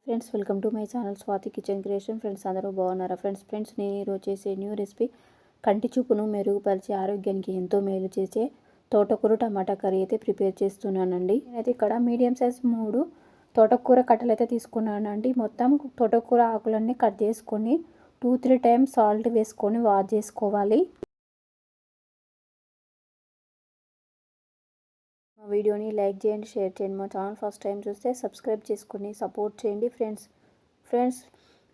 Friends, welcome to my channel Swathi kitchen creation. Friends, అందరూ బాగున్నారా? Friends నేను ఈరోజు చేసే న్యూ రెసిపీ కంటి చూపును మెరుగుపరిచే ఆరోగ్యానికి ఎంతో మేలు చేసే తోటకూర టమాటా కర్రీ అయితే ప్రిపేర్ చేస్తున్నానండి. నేనైతే ఇక్కడ మీడియం సైజ్ 3 తోటకూర కట్టలు అయితే తీసుకున్నానండి. మొత్తం తోటకూర ఆకులన్నీ కట్ చేసుకొని 2-3 టైమ్స్ సాల్ట్ వేసుకొని వాష్ చేసుకోవాలి. మా వీడియోని లైక్ చేయండి, షేర్ చేయండి. మా ఛానల్ ఫస్ట్ టైం చూస్తే సబ్స్క్రైబ్ చేసుకొని సపోర్ట్ చేయండి ఫ్రెండ్స్.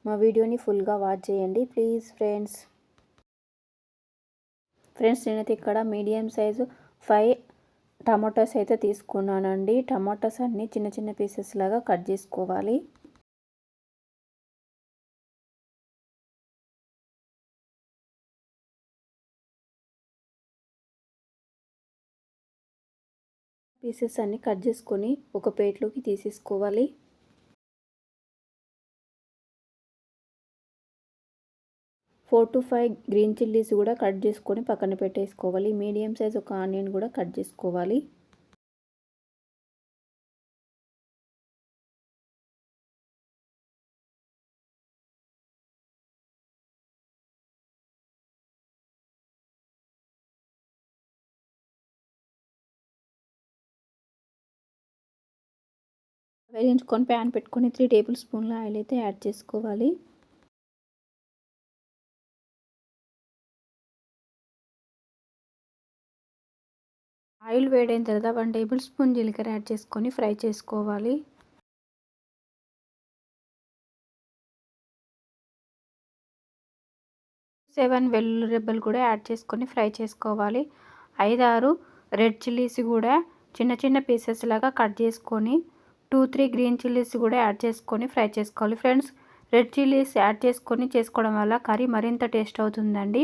మా వీడియోని ఫుల్గా వాచ్ చేయండి ప్లీజ్ ఫ్రెండ్స్. నేనైతే ఇక్కడ మీడియం సైజు 5 టమాటోస్ అయితే తీసుకున్నానండి. టమాటోస్ అన్నీ చిన్న చిన్న పీసెస్ లాగా కట్ చేసుకోవాలి. పీసెస్ అన్నీ కట్ చేసుకొని ఒక ప్లేట్లోకి తీసేసుకోవాలి. ఫోర్ టు 5 గ్రీన్ చిల్లీస్ కూడా కట్ చేసుకొని పక్కన పెట్టేసుకోవాలి. మీడియం సైజ్ ఒక ఆనియన్ కూడా కట్ చేసుకోవాలి. వేయించుకొని ప్యాన్ పెట్టుకొని 3 టేబుల్ స్పూన్ల ఆయిల్ అయితే యాడ్ చేసుకోవాలి. ఆయిల్ వేడైన తర్వాత 1 టేబుల్ స్పూన్ జీలకర్ర యాడ్ చేసుకొని ఫ్రై చేసుకోవాలి. సెవెన్ వెల్లుల్లి రెబ్బలు కూడా యాడ్ చేసుకొని ఫ్రై చేసుకోవాలి. 5-6 రెడ్ చిల్లీస్ కూడా చిన్న చిన్న పీసెస్ లాగా కట్ చేసుకొని 2-3 గ్రీన్ చిల్లీస్ కూడా యాడ్ చేసుకొని ఫ్రై చేసుకోవాలి. ఫ్రెండ్స్, రెడ్ చిల్లీస్ యాడ్ చేసుకొని చేసుకోవడం వల్ల కర్రీ మరింత టేస్ట్ అవుతుందండి.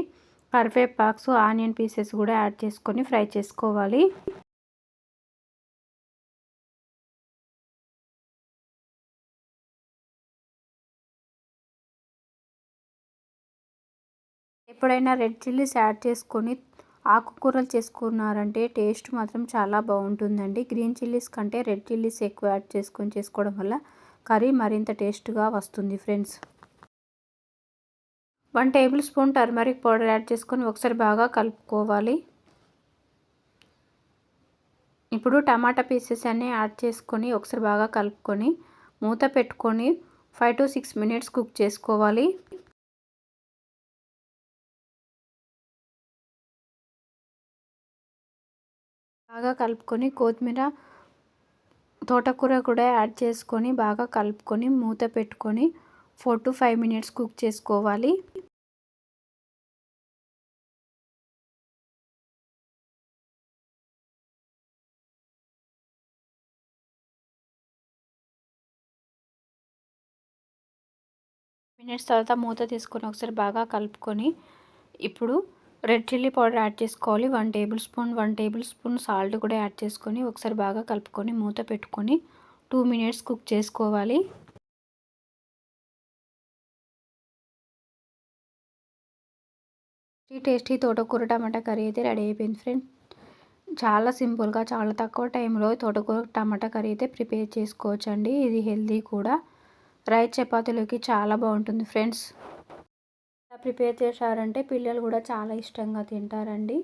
కరివేపాకు, ఆనియన్ పీసెస్ కూడా యాడ్ చేసుకొని ఫ్రై చేసుకోవాలి. ఎప్పుడైనా రెడ్ చిల్లీస్ యాడ్ చేసుకొని ఆకుకూరలు చేసుకున్నారంటే టేస్ట్ మాత్రం చాలా బాగుంటుందండి. గ్రీన్ చిల్లీస్ కంటే రెడ్ చిల్లీస్ ఎక్కువ యాడ్ చేసుకొని చేసుకోవడం వల్ల కర్రీ మరింత టేస్ట్గా వస్తుంది. Friends, 1 table spoon turmeric powder add చేసుకొని ఒకసారి బాగా కలుపుకోవాలి. ఇప్పుడు టమాటా పీసెస్ అన్నీ యాడ్ చేసుకొని ఒకసారి బాగా కలుపుకొని మూత పెట్టుకొని 5 to 6 మినిట్స్ కుక్ చేసుకోవాలి. బాగా కలుపుకొని కొత్తిమీర, తోటకూర కూడా యాడ్ చేసుకొని బాగా కలుపుకొని మూత పెట్టుకొని 4 to 5 మినిట్స్ కుక్ చేసుకోవాలి. మినిట్స్ తర్వాత మూత తీసుకొని ఒకసారి బాగా కలుపుకొని ఇప్పుడు రెడ్ చిల్లీ పౌడర్ యాడ్ చేసుకోవాలి. 1 టేబుల్ స్పూన్ సాల్ట్ కూడా యాడ్ చేసుకొని ఒకసారి బాగా కలుపుకొని మూత పెట్టుకొని 2 మినిట్స్ కుక్ చేసుకోవాలి. టేస్టీ తోటకూర టమాటా కర్రీ అయితే రెడీ అయిపోయింది. ఫ్రెండ్స్, చాలా సింపుల్గా చాలా తక్కువ టైంలో తోటకూర టమాటా కర్రీ అయితే ప్రిపేర్ చేసుకోవచ్చండి. ఇది హెల్తీ కూడా. రైస్ చపాతీలోకి చాలా బాగుంటుంది. ఫ్రెండ్స్, ప్రిపేర్ చేశారంటే పిల్లలు కూడా చాలా ఇష్టంగా తింటారండి.